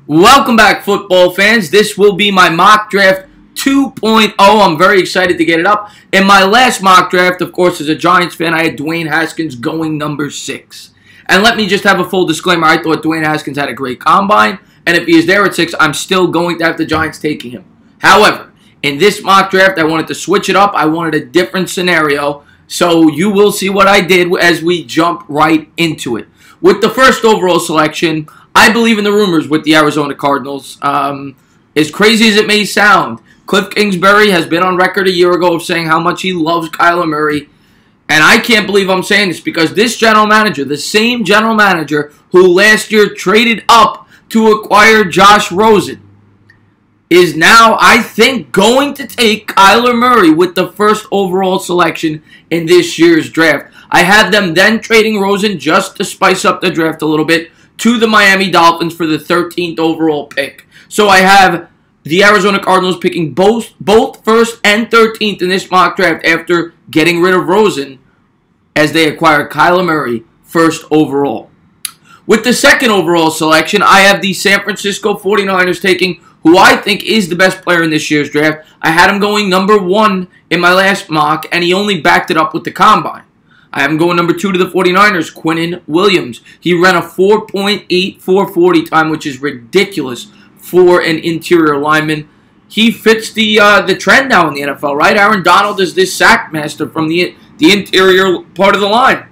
Welcome back, football fans. This will be my mock draft 2.0. I'm very excited to get it up. In my last mock draft, of course, as a Giants fan, I had Dwayne Haskins going number 6. And let me just have a full disclaimer. I thought Dwayne Haskins had a great combine, and if he is there at 6, I'm still going to have the Giants taking him. However, in this mock draft, I wanted to switch it up. I wanted a different scenario, so you will see what I did as we jump right into it. With the first overall selection, I believe in the rumors with the Arizona Cardinals. As crazy as it may sound, Cliff Kingsbury has been on record a year ago of saying how much he loves Kyler Murray. And I can't believe I'm saying this because this general manager, the same general manager who last year traded up to acquire Josh Rosen, is now, I think, going to take Kyler Murray with the first overall selection in this year's draft. I had them then trading Rosen just to spice up the draft a little bit to the Miami Dolphins for the 13th overall pick. So I have the Arizona Cardinals picking both first and 13th in this mock draft after getting rid of Rosen as they acquire Kyler Murray first overall. With the second overall selection, I have the San Francisco 49ers taking who I think is the best player in this year's draft. I had him going number 1 in my last mock, and he only backed it up with the combine. I have him going number 2 to the 49ers, Quennin Williams. He ran a 4.84 40 time, which is ridiculous for an interior lineman. He fits the trend now in the NFL, right? Aaron Donald is this sack master from the interior part of the line.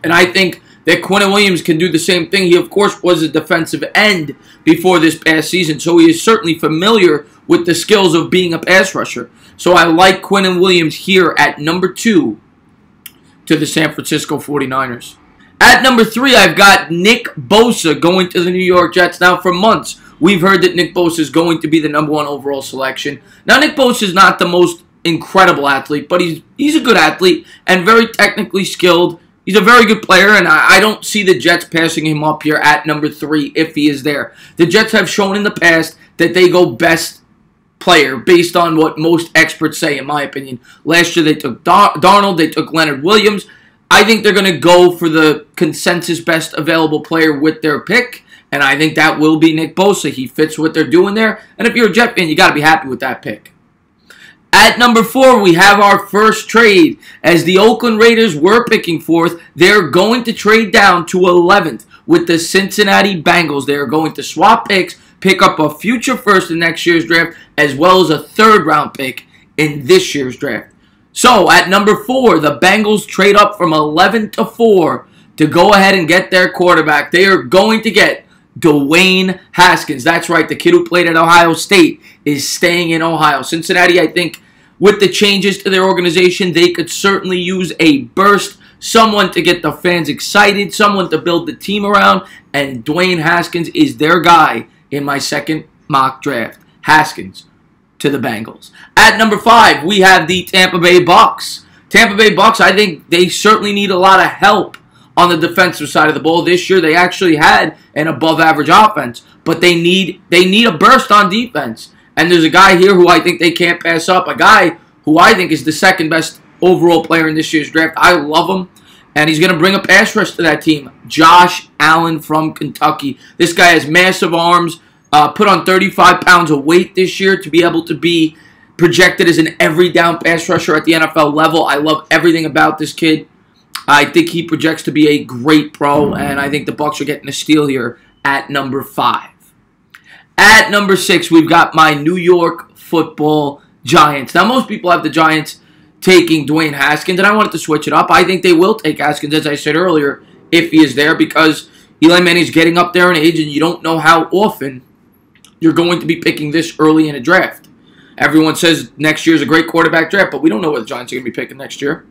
And I think that Quennin Williams can do the same thing. He, of course, was a defensive end before this past season, so he is certainly familiar with the skills of being a pass rusher. So I like Quennin Williams here at number 2 to the San Francisco 49ers. At number 3, I've got Nick Bosa going to the New York Jets. Now, for months, we've heard that Nick Bosa is going to be the number 1 overall selection. Now, Nick Bosa is not the most incredible athlete, but he's a good athlete and very technically skilled. He's a very good player, and I don't see the Jets passing him up here at number 3 if he is there. The Jets have shown in the past that they go best player based on what most experts say, in my opinion. Last year they took Darnold, they took Leonard Williams. I think they're going to go for the consensus best available player with their pick, and I think that will be Nick Bosa. He fits what they're doing there, and if you're a Jet fan, you got to be happy with that pick. At number 4, we have our first trade. As the Oakland Raiders were picking 4th, they're going to trade down to 11th with the Cincinnati Bengals. They are going to swap picks, pick up a future first in next year's draft, as well as a 3rd round pick in this year's draft. So, at number 4, the Bengals trade up from 11 to 4 to go ahead and get their quarterback. They are going to get Dwayne Haskins. That's right, the kid who played at Ohio State is staying in Ohio. Cincinnati, I think, with the changes to their organization, they could certainly use a burst, someone to get the fans excited, someone to build the team around, and Dwayne Haskins is their guy in my second mock draft. Haskins to the Bengals. At number 5, we have the Tampa Bay Bucs. Tampa Bay Bucs, I think they certainly need a lot of help on the defensive side of the ball. This year, they actually had an above-average offense, but they need a burst on defense. And there's a guy here who I think they can't pass up, a guy who I think is the second best overall player in this year's draft. I love him, and he's going to bring a pass rush to that team. Josh Allen from Kentucky. This guy has massive arms, put on 35 pounds of weight this year to be able to be projected as an every down pass rusher at the NFL level. I love everything about this kid. I think he projects to be a great pro, and I think the Bucs are getting a steal here at number 5. At number 6, we've got my New York Football Giants. Now, most people have the Giants taking Dwayne Haskins, and I wanted to switch it up. I think they will take Haskins, as I said earlier, if he is there, because Eli Manning's getting up there in age, and you don't know how often you're going to be picking this early in a draft. Everyone says next year is a great quarterback draft, but we don't know what the Giants are going to be picking next year.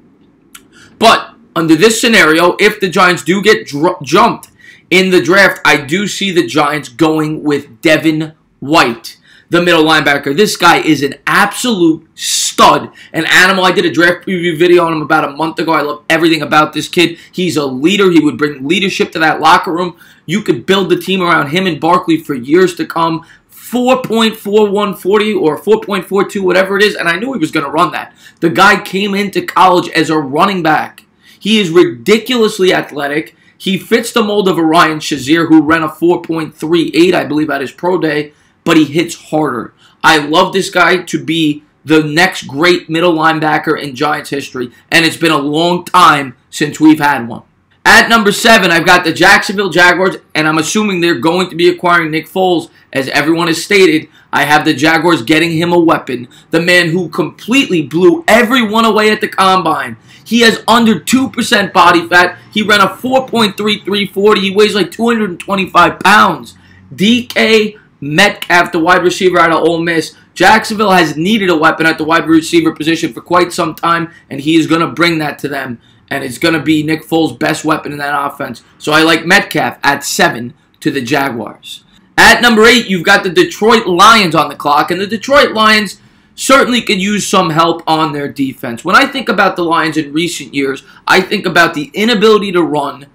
But under this scenario, if the Giants do get jumped in the draft, I do see the Giants going with Devin White, the middle linebacker. This guy is an absolute stud, an animal. I did a draft preview video on him about a month ago. I love everything about this kid. He's a leader. He would bring leadership to that locker room. You could build the team around him and Barkley for years to come. 4.4140 or 4.42, whatever it is, and I knew he was going to run that. The guy came into college as a running back. He is ridiculously athletic. He fits the mold of a Ryan Shazier, who ran a 4.38, I believe, at his pro day, but he hits harder. I love this guy to be the next great middle linebacker in Giants history, and it's been a long time since we've had one. At number 7, I've got the Jacksonville Jaguars, and I'm assuming they're going to be acquiring Nick Foles. As everyone has stated, I have the Jaguars getting him a weapon. The man who completely blew everyone away at the Combine. He has under 2% body fat. He ran a 4.33 40. He weighs like 225 pounds. DK Metcalf, the wide receiver out of Ole Miss. Jacksonville has needed a weapon at the wide receiver position for quite some time, and he is going to bring that to them. And it's going to be Nick Foles' best weapon in that offense. So I like Metcalf at 7 to the Jaguars. At number 8, you've got the Detroit Lions on the clock. And the Detroit Lions certainly could use some help on their defense. When I think about the Lions in recent years, I think about the inability to run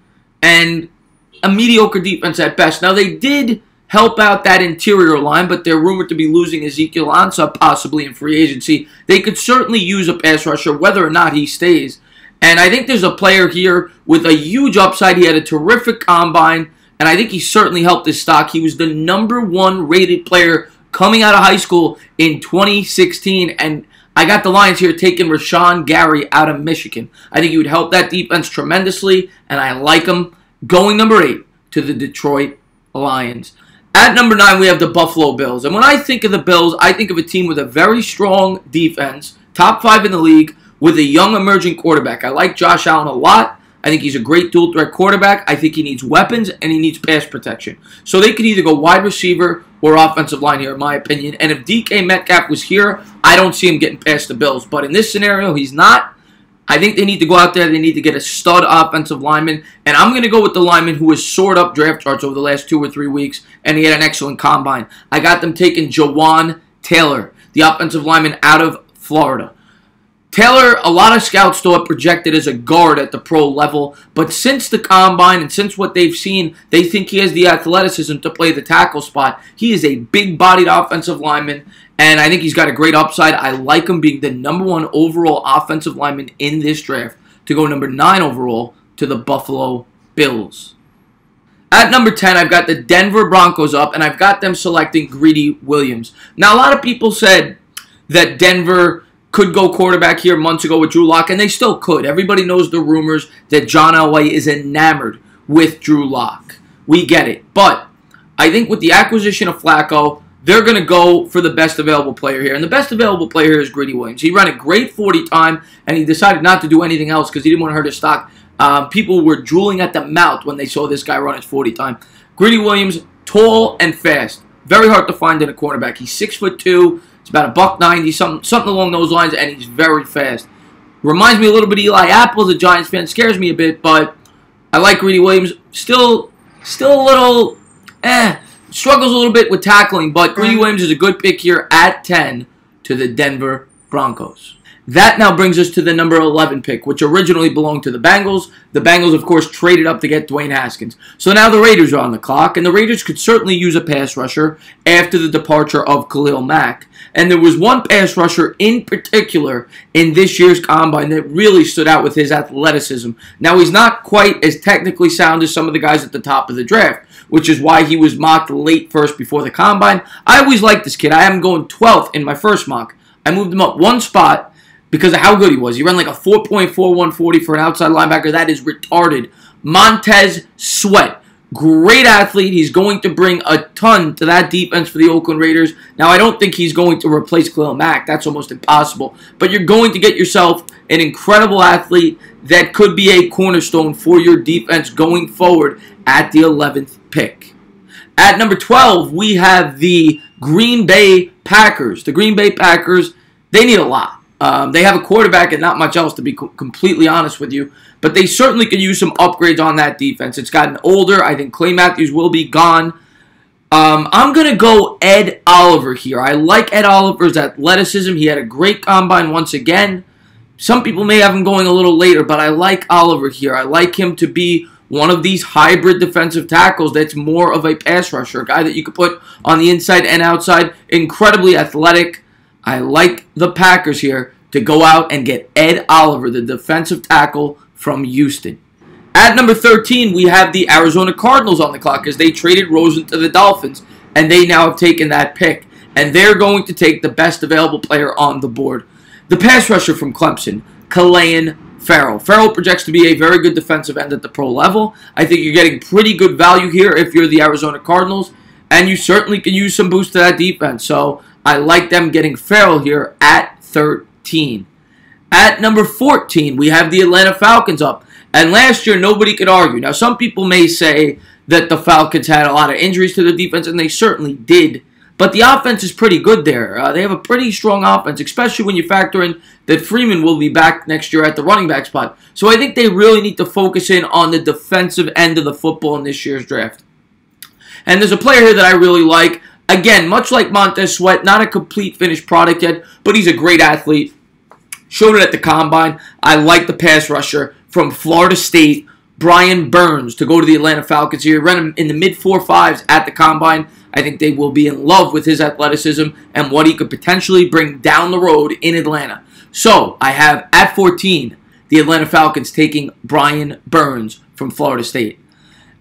and a mediocre defense at best. Now, they did help out that interior line, but they're rumored to be losing Ezekiel Ansah possibly in free agency. They could certainly use a pass rusher, whether or not he stays. And I think there's a player here with a huge upside. He had a terrific combine, and I think he certainly helped his stock. He was the #1 rated player coming out of high school in 2016, and I got the Lions here taking Rashan Gary out of Michigan. I think he would help that defense tremendously, and I like him going number 8 to the Detroit Lions. At number 9, we have the Buffalo Bills. And when I think of the Bills, I think of a team with a very strong defense, top 5 in the league, with a young emerging quarterback. I like Josh Allen a lot. I think he's a great dual threat quarterback. I think he needs weapons and he needs pass protection. So they could either go wide receiver or offensive line here, in my opinion. And if DK Metcalf was here, I don't see him getting past the Bills. But in this scenario, he's not. I think they need to go out there. They need to get a stud offensive lineman. And I'm going to go with the lineman who has soared up draft charts over the last 2 or 3 weeks. And he had an excellent combine. I got them taking Jawaan Taylor, the offensive lineman out of Florida. Taylor, a lot of scouts still have projected as a guard at the pro level, but since the combine and since what they've seen, they think he has the athleticism to play the tackle spot. He is a big-bodied offensive lineman, and I think he's got a great upside. I like him being the #1 overall offensive lineman in this draft to go number 9 overall to the Buffalo Bills. At number 10, I've got the Denver Broncos up, and I've got them selecting Greedy Williams. Now, a lot of people said that Denver could go quarterback here months ago with Drew Lock, and they still could. Everybody knows the rumors that John Elway is enamored with Drew Lock. We get it. But I think with the acquisition of Flacco, they're going to go for the best available player here. And the best available player here is Greedy Williams. He ran a great 40 time, and he decided not to do anything else because he didn't want to hurt his stock. People were drooling at the mouth when they saw this guy run his 40 time. Greedy Williams, tall and fast. Very hard to find in a cornerback. He's 6'2". It's about $190, something along those lines, and he's very fast. Reminds me a little bit of Eli Apple, the Giants fan. Scares me a bit, but I like Greedy Williams. Still a little, struggles a little bit with tackling, but Greedy Williams is a good pick here at 10 to the Denver Broncos. That now brings us to the number 11 pick, which originally belonged to the Bengals. The Bengals, of course, traded up to get Dwayne Haskins. So now the Raiders are on the clock, and the Raiders could certainly use a pass rusher after the departure of Khalil Mack. And there was one pass rusher in particular in this year's combine that really stood out with his athleticism. Now, he's not quite as technically sound as some of the guys at the top of the draft, which is why he was mocked late first before the combine. I always liked this kid. I had him going 12th in my first mock. I moved him up one spot because of how good he was. He ran like a 4.41 40 for an outside linebacker. That is retarded. Montez Sweat. Great athlete. He's going to bring a ton to that defense for the Oakland Raiders. Now, I don't think he's going to replace Khalil Mack. That's almost impossible. But you're going to get yourself an incredible athlete that could be a cornerstone for your defense going forward at the 11th pick. At number 12, we have the Green Bay Packers. The Green Bay Packers, they need a lot. They have a quarterback and not much else, to be completely honest with you. But they certainly could use some upgrades on that defense. It's gotten older. I think Clay Matthews will be gone. I'm going to go Ed Oliver here. I like Ed Oliver's athleticism. He had a great combine once again. Some people may have him going a little later, but I like Oliver here. I like him to be one of these hybrid defensive tackles that's more of a pass rusher, a guy that you could put on the inside and outside. Incredibly athletic. I like the Packers here to go out and get Ed Oliver, the defensive tackle from Houston. At number 13, we have the Arizona Cardinals on the clock as they traded Rosen to the Dolphins, and they now have taken that pick. And they're going to take the best available player on the board. The pass rusher from Clemson, Clellin Ferrell. Ferrell projects to be a very good defensive end at the pro level. I think you're getting pretty good value here if you're the Arizona Cardinals, and you certainly can use some boost to that defense. So I like them getting Ferrell here at 13. At number 14, we have the Atlanta Falcons up. And last year, nobody could argue. Now, some people may say that the Falcons had a lot of injuries to their defense, and they certainly did. But the offense is pretty good there. They have a pretty strong offense, especially when you factor in that Freeman will be back next year at the running back spot. So I think they really need to focus in on the defensive end of the football in this year's draft. And there's a player here that I really like. Again, much like Montez Sweat, not a complete finished product yet, but he's a great athlete. Showed it at the Combine. I like the pass rusher from Florida State, Brian Burns, to go to the Atlanta Falcons here. Ran him in the mid-4.5s at the Combine. I think they will be in love with his athleticism and what he could potentially bring down the road in Atlanta. So, I have at 14, the Atlanta Falcons taking Brian Burns from Florida State.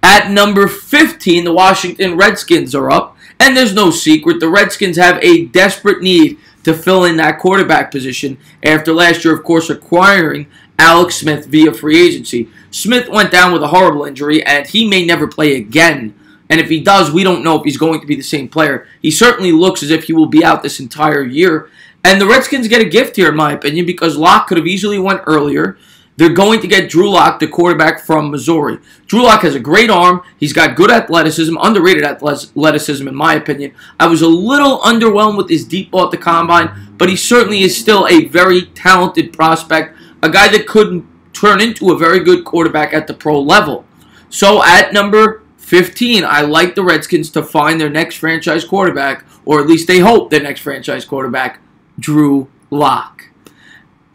At number 15, the Washington Redskins are up. And there's no secret, the Redskins have a desperate need to fill in that quarterback position after last year, of course, acquiring Alex Smith via free agency. Smith went down with a horrible injury, and he may never play again. And if he does, we don't know if he's going to be the same player. He certainly looks as if he will be out this entire year. And the Redskins get a gift here, in my opinion, because Locke could have easily went earlier. They're going to get Drew Lock, the quarterback from Missouri. Drew Lock has a great arm. He's got good athleticism, underrated athleticism, in my opinion. I was a little underwhelmed with his deep ball at the Combine, but he certainly is still a very talented prospect, a guy that could turn into a very good quarterback at the pro level. So at number 15, I like the Redskins to find their next franchise quarterback, or at least they hope their next franchise quarterback, Drew Lock.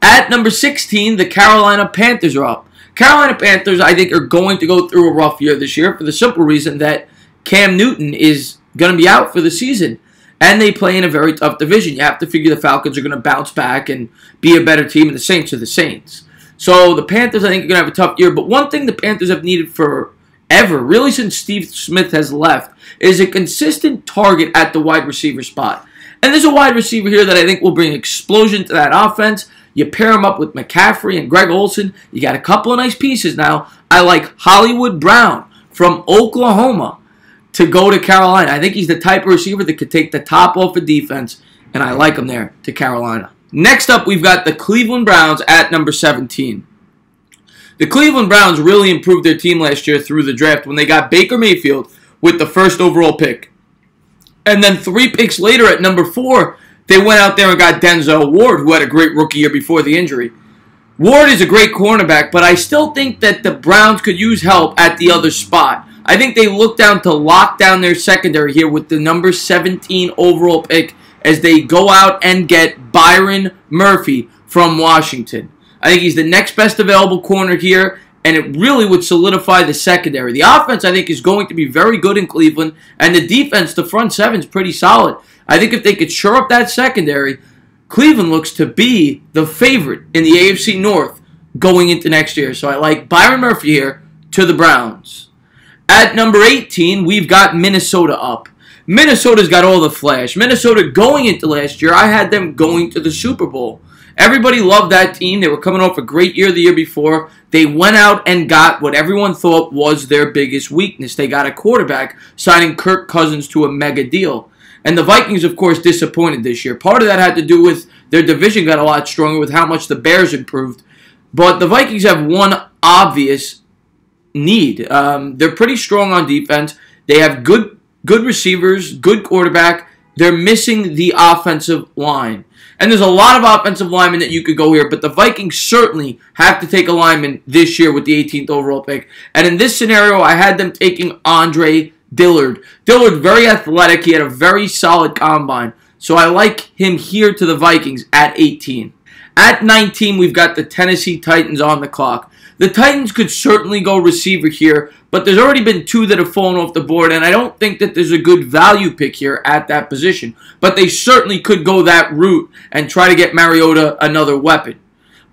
At number 16, the Carolina Panthers are up. Carolina Panthers, I think, are going to go through a rough year this year for the simple reason that Cam Newton is going to be out for the season. And they play in a very tough division. You have to figure the Falcons are going to bounce back and be a better team, and the Saints are the Saints. So the Panthers, I think, are going to have a tough year. But one thing the Panthers have needed forever, really since Steve Smith has left, is a consistent target at the wide receiver spot. And there's a wide receiver here that I think will bring explosion to that offense. You pair him up with McCaffrey and Greg Olsen. You got a couple of nice pieces now. I like Hollywood Brown from Oklahoma to go to Carolina. I think he's the type of receiver that could take the top off of defense, and I like him there to Carolina. Next up, we've got the Cleveland Browns at number 17. The Cleveland Browns really improved their team last year through the draft when they got Baker Mayfield with the first overall pick. And then 3 picks later at number 4, they went out there and got Denzel Ward, who had a great rookie year before the injury. Ward is a great cornerback, but I still think that the Browns could use help at the other spot. I think they look down to lock down their secondary here with the number 17 overall pick as they go out and get Byron Murphy from Washington. I think he's the next best available corner here, and it really would solidify the secondary. The offense, I think, is going to be very good in Cleveland, and the defense, the front seven, is pretty solid. I think if they could shore up that secondary, Cleveland looks to be the favorite in the AFC North going into next year. So I like Byron Murphy here to the Browns. At number 18, we've got Minnesota up. Minnesota's got all the flash. Minnesota going into last year, I had them going to the Super Bowl. Everybody loved that team. They were coming off a great year the year before. They went out and got what everyone thought was their biggest weakness. They got a quarterback, signing Kirk Cousins to a mega deal. And the Vikings, of course, disappointed this year. Part of that had to do with their division got a lot stronger with how much the Bears improved. But the Vikings have one obvious need. They're pretty strong on defense. They have good receivers, good quarterback. They're missing the offensive line. And there's a lot of offensive linemen that you could go here, but the Vikings certainly have to take a lineman this year with the 18th overall pick. And in this scenario, I had them taking Dillard. Dillard, very athletic. He had a very solid combine. So I like him here to the Vikings at 18. At 19, we've got the Tennessee Titans on the clock. The Titans could certainly go receiver here, but there's already been 2 that have fallen off the board, and I don't think that there's a good value pick here at that position. But they certainly could go that route and try to get Mariota another weapon.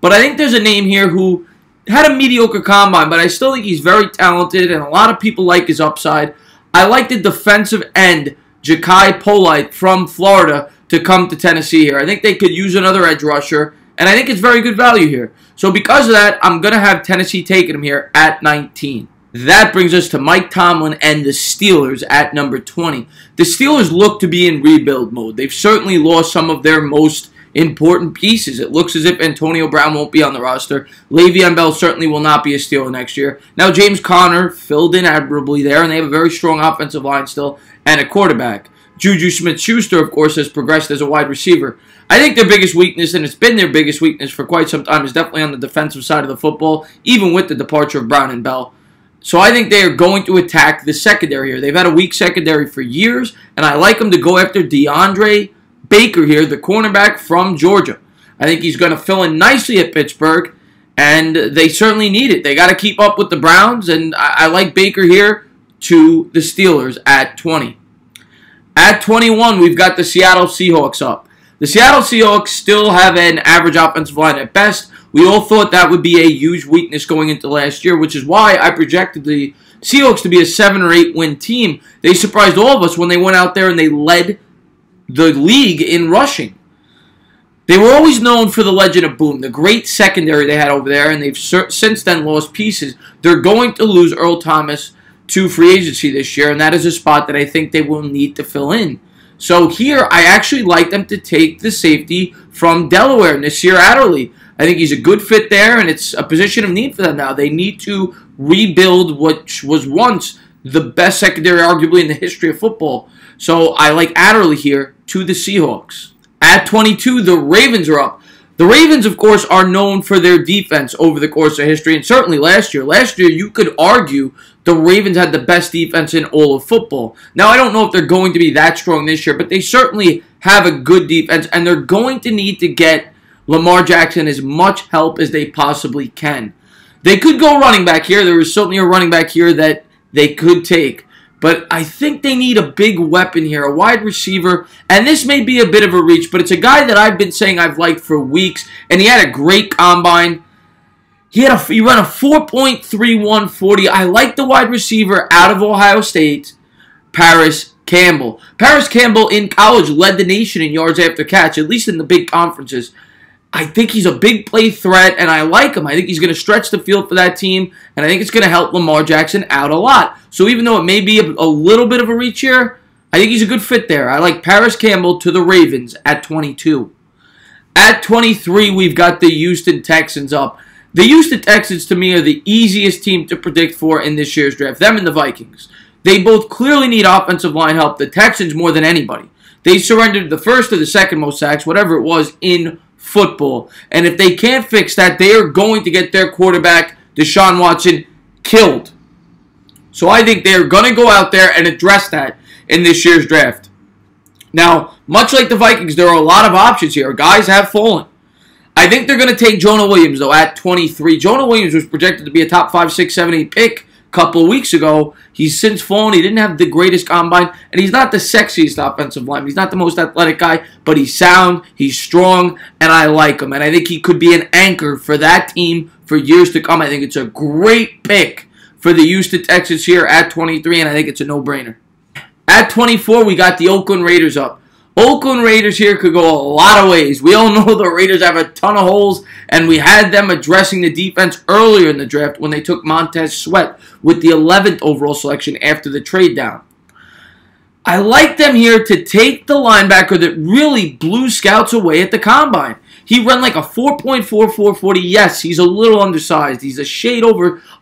But I think there's a name here who had a mediocre combine, but I still think he's very talented, and a lot of people like his upside. I like the defensive end, Jachai from Florida, to come to Tennessee here. I think they could use another edge rusher, and I think it's very good value here. So because of that, I'm going to have Tennessee taking him here at 19. That brings us to Mike Tomlin and the Steelers at number 20. The Steelers look to be in rebuild mode. They've certainly lost some of their most important pieces. It looks as if Antonio Brown won't be on the roster. Le'Veon Bell certainly will not be a Steeler next year. Now, James Conner filled in admirably there, and they have a very strong offensive line still and a quarterback. Juju Smith-Schuster, of course, has progressed as a wide receiver. I think their biggest weakness, and it's been their biggest weakness for quite some time, is definitely on the defensive side of the football, even with the departure of Brown and Bell. So I think they are going to attack the secondary here. They've had a weak secondary for years, and I like them to go after DeAndre Baker here, the cornerback from Georgia. I think he's going to fill in nicely at Pittsburgh, and they certainly need it. They got to keep up with the Browns, and I like Baker here to the Steelers at 20. At 21, we've got the Seattle Seahawks up. The Seattle Seahawks still have an average offensive line at best. We all thought that would be a huge weakness going into last year, which is why I projected the Seahawks to be a 7 or 8 win team. They surprised all of us when they went out there and they led the league in rushing. They were always known for the Legend of Boom, the great secondary they had over there, and they've since then lost pieces. They're going to lose Earl Thomas to free agency this year, and that is a spot that I think they will need to fill in. So here, I actually like them to take the safety from Delaware, Nassir Adderley. I think he's a good fit there, and it's a position of need for them now. They need to rebuild what was once the best secondary, arguably, in the history of football. So I like Adderley here to the Seahawks. At 22, the Ravens are up. The Ravens, of course, are known for their defense over the course of history, and certainly last year. Last year, you could argue the Ravens had the best defense in all of football. Now, I don't know if they're going to be that strong this year, but they certainly have a good defense, and they're going to need to get Lamar Jackson as much help as they possibly can. They could go running back here. There is certainly a running back here that they could take. But I think they need a big weapon here, a wide receiver. And this may be a bit of a reach, but it's a guy that I've been saying I've liked for weeks. And he had a great combine. He ran a 4.31 40. I like the wide receiver out of Ohio State, Paaris Campbell. Paaris Campbell in college led the nation in yards after catch, at least in the big conferences. I think he's a big play threat, and I like him. I think he's going to stretch the field for that team, and I think it's going to help Lamar Jackson out a lot. So even though it may be a little bit of a reach here, I think he's a good fit there. I like Paaris Campbell to the Ravens at 22. At 23, we've got the Houston Texans up. The Houston Texans, to me, are the easiest team to predict for in this year's draft. Them and the Vikings. They both clearly need offensive line help. The Texans more than anybody. They surrendered the first or the second most sacks, whatever it was, in football. And if they can't fix that, they are going to get their quarterback, Deshaun Watson, killed. So I think they're going to go out there and address that in this year's draft. Now, much like the Vikings, there are a lot of options here. Guys have fallen. I think they're going to take Jonah Williams, though, at 23. Jonah Williams was projected to be a top 5, 6, 7, 8 pick a couple of weeks ago. He's since fallen. He didn't have the greatest combine, and he's not the sexiest offensive lineman. He's not the most athletic guy, but he's sound, he's strong, and I like him. And I think he could be an anchor for that team for years to come. I think it's a great pick for the Houston Texans here at 23, and I think it's a no-brainer. At 24, we got the Oakland Raiders up. Oakland Raiders here could go a lot of ways. We all know the Raiders have a ton of holes, and we had them addressing the defense earlier in the draft when they took Montez Sweat with the 11th overall selection after the trade down. I like them here to take the linebacker that really blew scouts away at the combine. He ran like a 4.44 40. Yes, he's a little undersized. He's a shade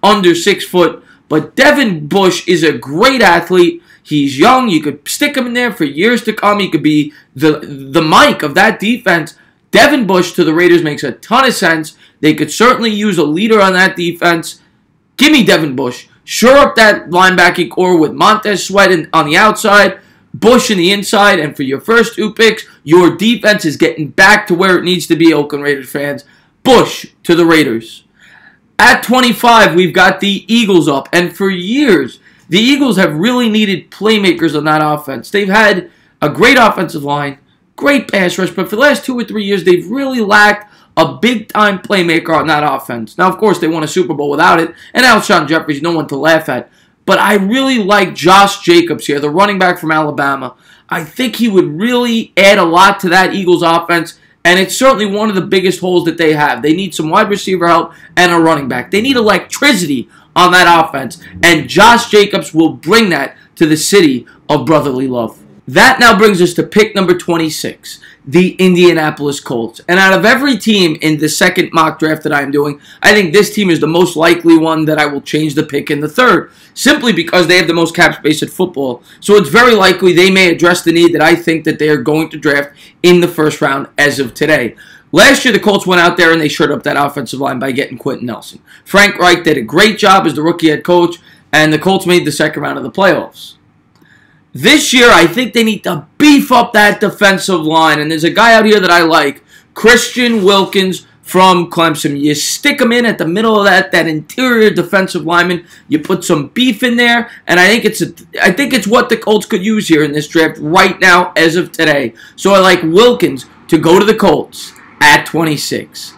under 6 foot, but Devin Bush is a great athlete. He's young. You could stick him in there for years to come. He could be the Mike of that defense. Devin Bush to the Raiders makes a ton of sense. They could certainly use a leader on that defense. Give me Devin Bush. Shore up that linebacking core with Montez Sweat on the outside, Bush in the inside, and for your first 2 picks, your defense is getting back to where it needs to be, Oakland Raiders fans. Bush to the Raiders. At 25, we've got the Eagles up, and for years, the Eagles have really needed playmakers on that offense. They've had a great offensive line, great pass rush, but for the last 2 or 3 years, they've really lacked a big-time playmaker on that offense. Now, of course, they won a Super Bowl without it, and Alshon Jeffrey's no one to laugh at. But I really like Josh Jacobs here, the running back from Alabama. I think he would really add a lot to that Eagles offense, and it's certainly one of the biggest holes that they have. They need some wide receiver help and a running back. They need electricity on that offense, and Josh Jacobs will bring that to the city of brotherly love. That now brings us to pick number 26, the Indianapolis Colts. And out of every team in the second mock draft that I'm doing, I think this team is the most likely one that I will change the pick in the third, simply because they have the most cap space at football. So it's very likely they may address the need that I think that they are going to draft in the first round as of today. Last year, the Colts went out there and they shored up that offensive line by getting Quentin Nelson. Frank Reich did a great job as the rookie head coach, and the Colts made the second round of the playoffs. This year, I think they need to beef up that defensive line. And there's a guy out here that I like, Christian Wilkins from Clemson. You stick him in at the middle of that interior defensive lineman. You put some beef in there, and I think it's what the Colts could use here in this draft right now as of today. So I like Wilkins to go to the Colts at 26.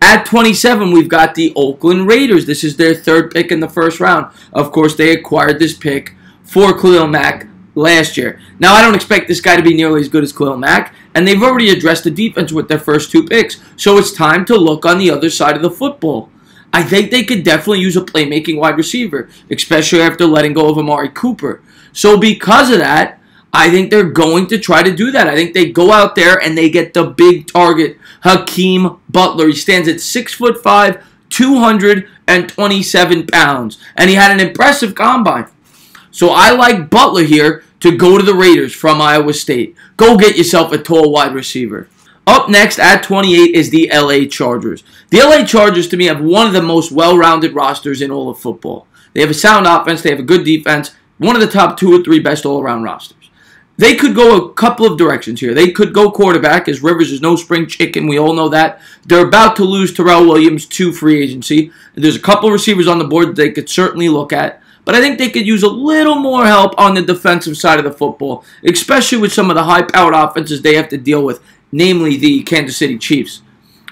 At 27, we've got the Oakland Raiders. This is their third pick in the first round. Of course, they acquired this pick for Khalil Mack last year. Now, I don't expect this guy to be nearly as good as Khalil Mack, and they've already addressed the defense with their first two picks, so it's time to look on the other side of the football. I think they could definitely use a playmaking wide receiver, especially after letting go of Amari Cooper. So because of that, I think they're going to try to do that. I think they go out there and they get the big target, Hakeem Butler. He stands at 6'5", 227 pounds, and he had an impressive combine. So I like Butler here to go to the Raiders from Iowa State. Go get yourself a tall wide receiver. Up next at 28 is the LA Chargers. The LA Chargers, to me, have one of the most well-rounded rosters in all of football. They have a sound offense. They have a good defense. One of the top 2 or 3 best all-around rosters. They could go a couple of directions here. They could go quarterback, as Rivers is no spring chicken. We all know that. They're about to lose Ferrell Williams to free agency. There's a couple of receivers on the board that they could certainly look at. But I think they could use a little more help on the defensive side of the football, especially with some of the high-powered offenses they have to deal with, namely the Kansas City Chiefs.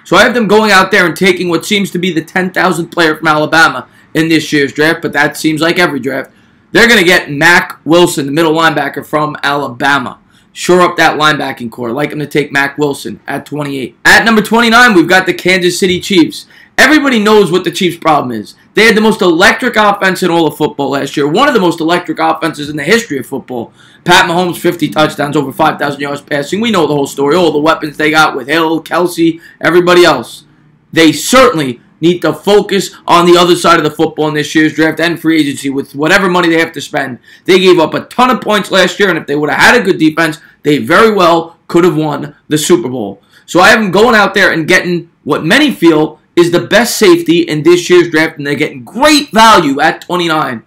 So I have them going out there and taking what seems to be the 10,000th player from Alabama in this year's draft, but that seems like every draft. They're going to get Mack Wilson, the middle linebacker from Alabama. Shore up that linebacking core. I'd like them to take Mack Wilson at 28. At number 29, we've got the Kansas City Chiefs. Everybody knows what the Chiefs' problem is. They had the most electric offense in all of football last year. One of the most electric offenses in the history of football. Pat Mahomes, 50 touchdowns, over 5,000 yards passing. We know the whole story. All the weapons they got with Hill, Kelsey, everybody else. They certainly need to focus on the other side of the football in this year's draft and free agency with whatever money they have to spend. They gave up a ton of points last year, and if they would have had a good defense, they very well could have won the Super Bowl. So I have them going out there and getting what many feel is the best safety in this year's draft, and they're getting great value at 29.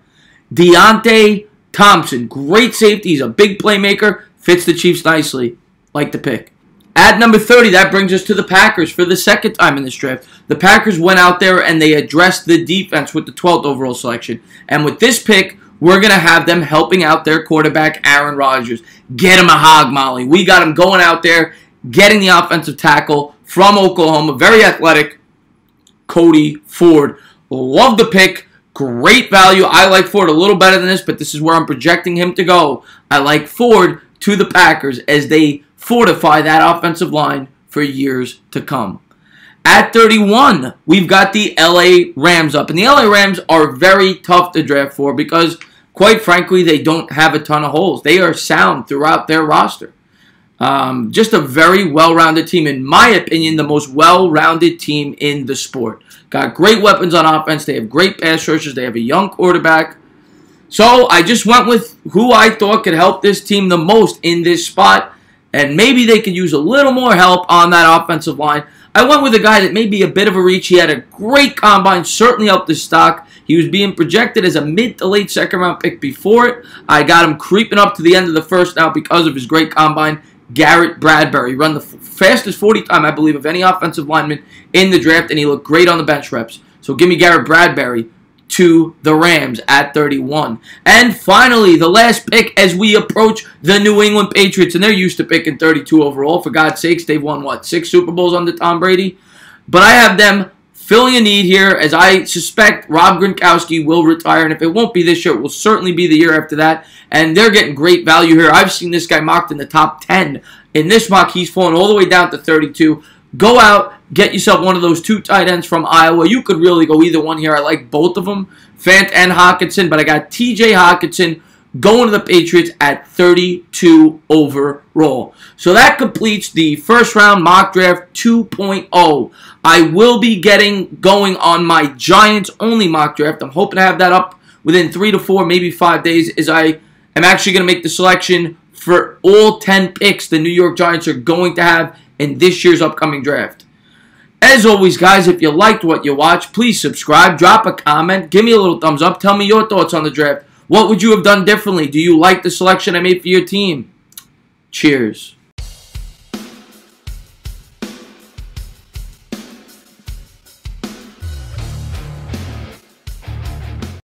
Deandre Thompson, great safety. He's a big playmaker. Fits the Chiefs nicely. Like the pick. At number 30, that brings us to the Packers for the second time in this draft. The Packers went out there and they addressed the defense with the 12th overall selection. And with this pick, we're going to have them helping out their quarterback, Aaron Rodgers. Get him a hog molly. We got him going out there, getting the offensive tackle from Oklahoma. Very athletic, Cody Ford. Love the pick. Great value. I like Ford a little better than this, but this is where I'm projecting him to go. I like Ford to the Packers as they fortify that offensive line for years to come. At 31, we've got the LA Rams up. And the LA Rams are very tough to draft for because, quite frankly, they don't have a ton of holes. They are sound throughout their roster. Just a very well-rounded team. In my opinion, the most well-rounded team in the sport. Got great weapons on offense. They have great pass rushers. They have a young quarterback. So I just went with who I thought could help this team the most in this spot. And maybe they could use a little more help on that offensive line. I went with a guy that may be a bit of a reach. He had a great combine, certainly helped his stock. He was being projected as a mid to late second round pick before it. I got him creeping up to the end of the first now because of his great combine. Garrett Bradbury run the fastest 40 time, I believe, of any offensive lineman in the draft, and he looked great on the bench reps. So give me Garrett Bradbury to the Rams at 31. And finally, the last pick as we approach the New England Patriots. And they're used to picking 32 overall. For God's sakes, they've won, what, 6 Super Bowls under Tom Brady? But I have them filling a need here, as I suspect Rob Gronkowski will retire. And if it won't be this year, it will certainly be the year after that. And they're getting great value here. I've seen this guy mocked in the top 10. In this mock, he's fallen all the way down to 32. Go out, get yourself one of those 2 tight ends from Iowa. You could really go either one here. I like both of them, Fant and Hockenson, but I got TJ Hockenson going to the Patriots at 32 overall. So that completes the first round mock draft 2.0. I will be going on my Giants only mock draft. I'm hoping to have that up within 3 to 4, maybe 5 days, as I am actually going to make the selection for all 10 picks the New York Giants are going to have in this year's upcoming draft. As always, guys, if you liked what you watched, please subscribe, drop a comment, give me a little thumbs up, tell me your thoughts on the draft. What would you have done differently? Do you like the selection I made for your team? Cheers.